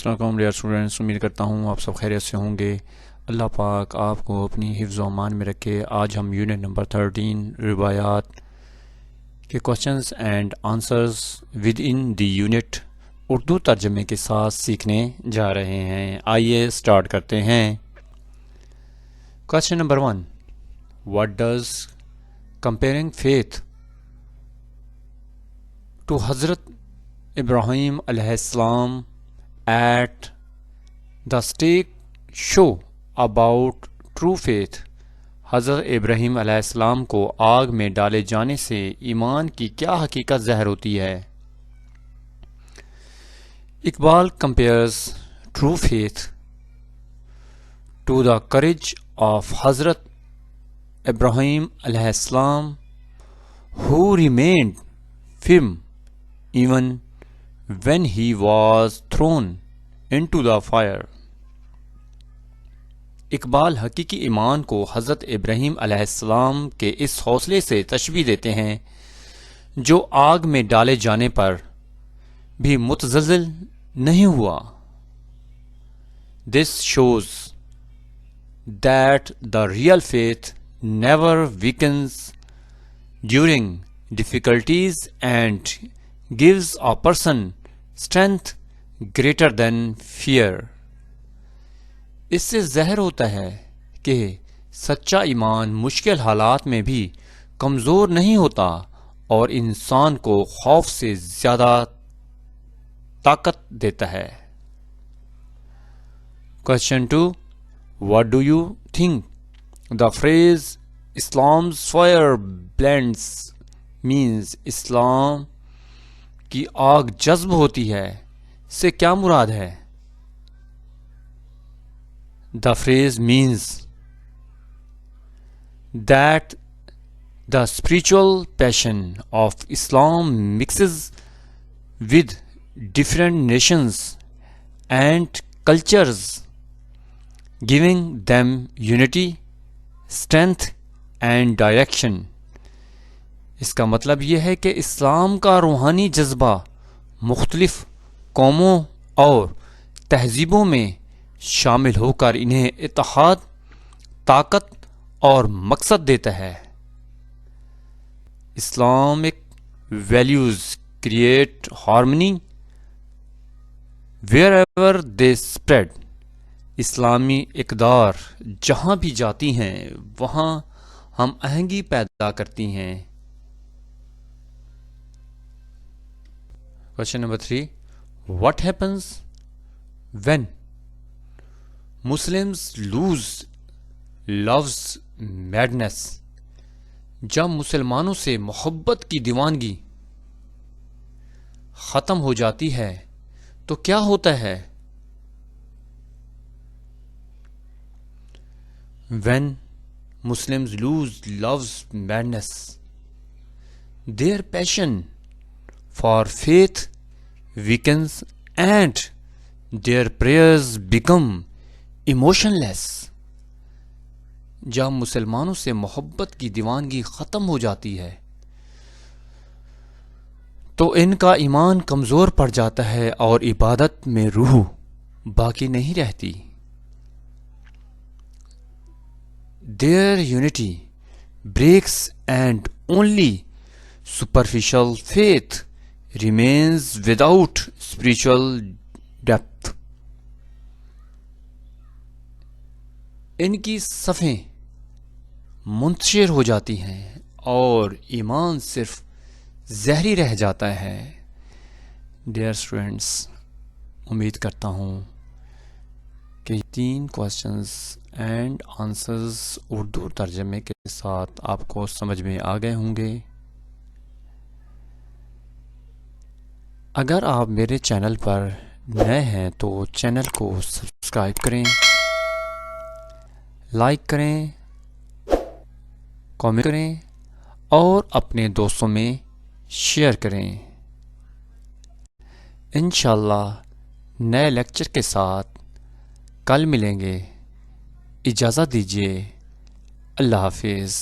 السلام علیکم dear students, امید کرتا ہوں آپ سب خیریت سے ہوں گے۔ اللہ پاک آپ کو اپنی حفظ و امان میں رکھے۔ آج ہم یونٹ نمبر 13 روایات کے questions and answers with in the unit Urdu ترجمے کے ساتھ سیکھنے جا رہے ہیں۔ آئیے سٹارٹ کرتے ہیں۔ Question number 1، what does comparing faith to حضرت ابراہیم علیہ السلام at the stake show about true faith؟ حضرت ابراہیم علیہ السلام کو آگ میں ڈالے جانے سے ایمان کی کیا حقیقت ظاہر ہوتی ہے؟ Iqbal compares true faith to the courage of حضرت ابراہیم علیہ السلام who remained firm even when he was thrown into the fire۔ Iqbal حقیقی ایمان کو حضرت ابراہیم علیہ السلام کے اس حوصلے سے تشبیہ دیتے ہیں جو آگ میں ڈالے جانے پر بھی متزلزل نہیں ہوا۔ This shows that the real faith never weakens during difficulties and gives a person strength greater than fear۔ اس سے ظاہر ہوتا ہے کہ سچا ایمان مشکل حالات میں بھی کمزور نہیں ہوتا اور انسان کو خوف سے زیادہ طاقت دیتا ہے۔ Question 2، What do you think the phrase Islam's fire blends means؟ اسلام کی آگ جذب ہوتی ہے سے کیا مراد ہے؟ The phrase means that the spiritual passion of Islam mixes with different nations and cultures, giving them unity, strength and direction۔ اس کا مطلب یہ ہے کہ اسلام کا روحانی جذبہ مختلف قوموں اور تہذیبوں میں شامل ہو کر انہیں اتحاد، طاقت اور مقصد دیتا ہے۔ Islamic values create harmony wherever they spread۔ اسلامی اقدار جہاں بھی جاتی ہیں وہاں ہم آہنگی پیدا کرتی ہیں۔ Question number 3، What happens when Muslims lose love's madness؟ جب مسلمانوں سے محبت کی دیوانگی ختم ہو جاتی ہے تو کیا ہوتا ہے؟ When Muslims lose love's madness, their passion for faith weakens and their prayers become emotionless۔ جب مسلمانوں سے محبت کی دیوانگی ختم ہو جاتی ہے تو ان کا ایمان کمزور پڑ جاتا ہے اور عبادت میں روح باقی نہیں رہتی۔ Their unity breaks and only superficial faith remains without spiritual depth۔ ان کی صفیں منتشر ہو جاتی ہیں اور ایمان صرف ظاہری رہ جاتا ہے۔ ڈیئر اسٹوڈینٹس، امید کرتا ہوں کہ 3 کوشچنز اینڈ آنسرز اردو ترجمے کے ساتھ آپ کو سمجھ میں آ گئے ہوں گے۔ اگر آپ میرے چینل پر نئے ہیں تو چینل کو سبسکرائب کریں، لائک کریں، کامنٹ کریں اور اپنے دوستوں میں شیئر کریں۔ انشاءاللہ نئے لیکچر کے ساتھ کل ملیں گے۔ اجازت دیجیے، اللہ حافظ۔